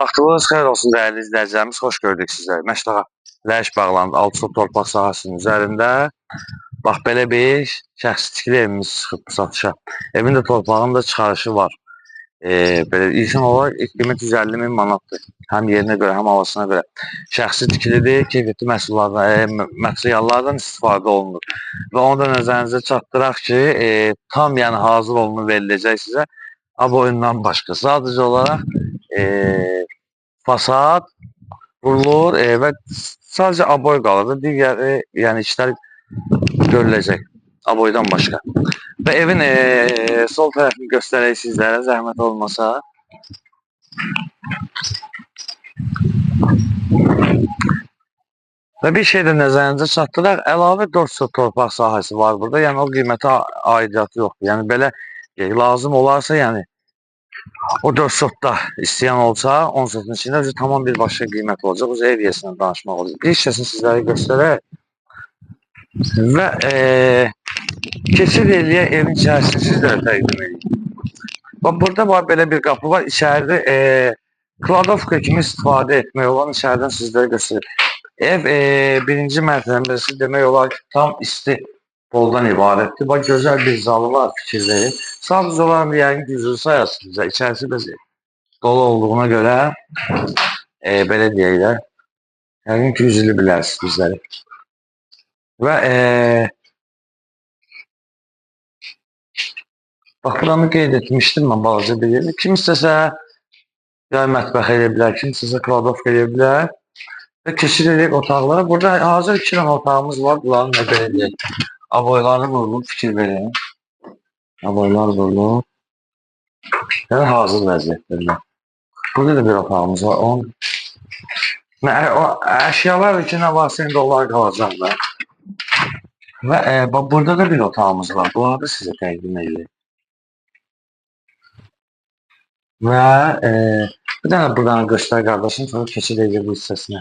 Vaxtınız xeyir olsun dəyərli izləyicilərimiz, xoş gördük sizləri. Məştağa Ləş bağlandı 6 sot torpaq sahəsinin üzərində. Bax, belə bir şəxsi tikili evimiz çıxıb satışa. Evin də torpağın da çıxarışı var. Belə ilkin olaraq qiymət 150 min manatdır. Həm yerinə görə, həm havasına görə. Şəxsi tikilidir, keyfiyyətli materiallardan istifadə olunur. Və onu da nəzərinizə çatdıraq ki, tam yəni hazır olunur veriləcək sizə. Aboyundan başqa. Sadəcə olaraq fasad vurulur və sadəcə aboy qalır. Digər yəni işlər görüləcək aboydan başqa. Və evin sol tərəfini göstərək sizlərə, zəhmət olmasa. Və bir şey də nəzərinizə çatdıraq, əlavə 4 sot torpaq sahəsi var burada. Yəni o qiymətə aidiyyatı yoxdur. Yəni belə lazım olarsa, yəni o 4 sotda istəyən olsa, 10 sotun içində tamam bir başqa qiymət olacaq. O ev yesindən danışmaq olacaq. Bir hissəsini sizlərə göstərək və keçid eləyək evin içərisini sizlərə təqdim edeyim. Bax, burada var belə bir qapı var. İçəridə kladovka kimi istifadə etmək olan içəridən sizlərə göstərir. Ev birinci mərtəbəsi demək olar ki, tam isti poldan ibarətdir. Bax, gözəl bir zalı var, fikir verin. Sadəcə olaraq yəqin güclü sayasınız. İçərisi biraz dolu olduğuna görə belə deyəklər. Yəqin güclü bilərsiniz bizləri. Və bax, buranı qeyd etmişdim mən balaca bir yeri. Kim istəsə yay mətbəx edə bilər, kim istəsə kladovka edə bilər. Və keçid edək otaqlara. Burada hazır 2 dənə otağımız var. Bunların nə belə deyək. Aboyları vurulur, fikir verin. Aboylar vurulur. Yəni hazır vəziyyətdə. Burada da bir otağımız var. O əşyalar ki, nə varsa indi onlar qalacaqlar. Və burada da bir otağımız var. Bunları da sizə təqdim edir. Və bir dənə buradan göstər qardaşım, sonra keçid edir bu hissəsinə.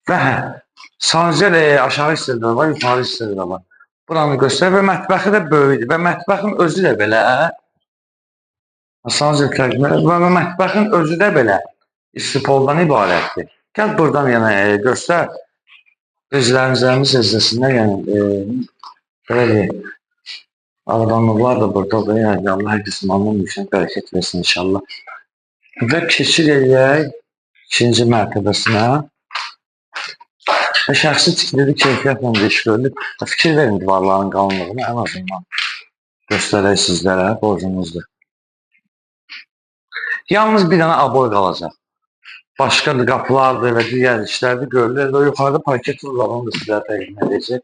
Və sancel aşağı hissədə var, yuxarı hissədə var. Buranı göstər və mətbəxi də böyükdür. Və mətbəxin özü də belə sancel tərcümə və mətbəxin özü də belə istipoldan ibarətdir. Gəl buradan yəni göstər. Özlərimiz hissəsində yəni belə deyək. Avadanlıqlar da buradadır. Yəni Allah hər qism anlamışam, bərəkət versin inşallah. Və keçid edək ikinci mərtəbəsinə. Və şəxsi tikilidir, keyfiyyətlə də iş görülür. Fikir verin divarların qalınlığını ən azından göstərək sizlərə, borcumuzdur. Yalnız bir dənə aboy qalacaq. Başqa qapılardır və digər işlərdir görülür. Və yuxarıda parket vurulur, onu da sizlərə təqdim edəcək.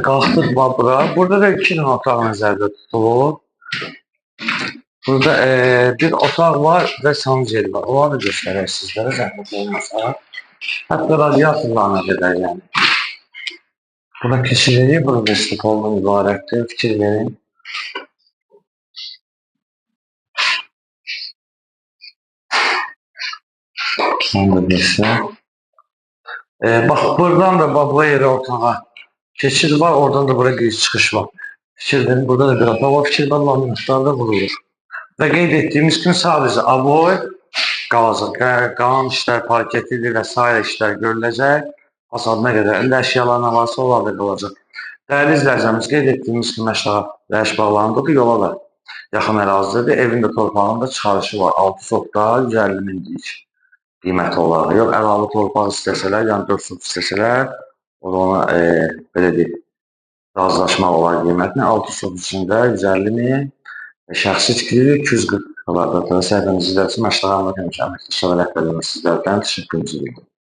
Qalxdıq bura. Burada da 2 dənə otaq nəzərdə tutulur. Burada bir otaq var və sancel var. Onları da göstərək sizlərə, zəhmət olmasa. Hətta radiatorlarına qədər yəni. Burada keçid edək, burada istipoldan ibarətdir. Fikir verin. Onu da göstər. Bax, buradan da bu yerə otağa keçid var, oradan da buraya giriş çıxış var. Fikir verin, burada da bir otaq var, fikir var, laminatlarda vurulur. Və qeyd etdiyimiz kimi sadəcə aboy qalacaq. Qalan işlər, parketidir və s. işlər görüləcək. Fasadına qədər əldə əşyalarına varsa, onlar da qalacaq. Dəyərli izləyicilərimiz, qeyd etdiyimiz kimi Məştağa Ləş bağlandı. Yola da yaxın ərazidir. Evin də torpağının da çıxarışı var. 6 sotda 150 minlik qiyməti olaraq. Yox, əlavə torpaq istəsələr, yəni 4 sot istəsələr, ona belə deyək, razılaşmaq olar qiymətini. 6 sot içində 150 min, şəxsi tikili 240 kadar da səhvimiz izləyəcək. Məştağa Məştağa rəhbərliyimiz sizlərdən təşəkkür edirik.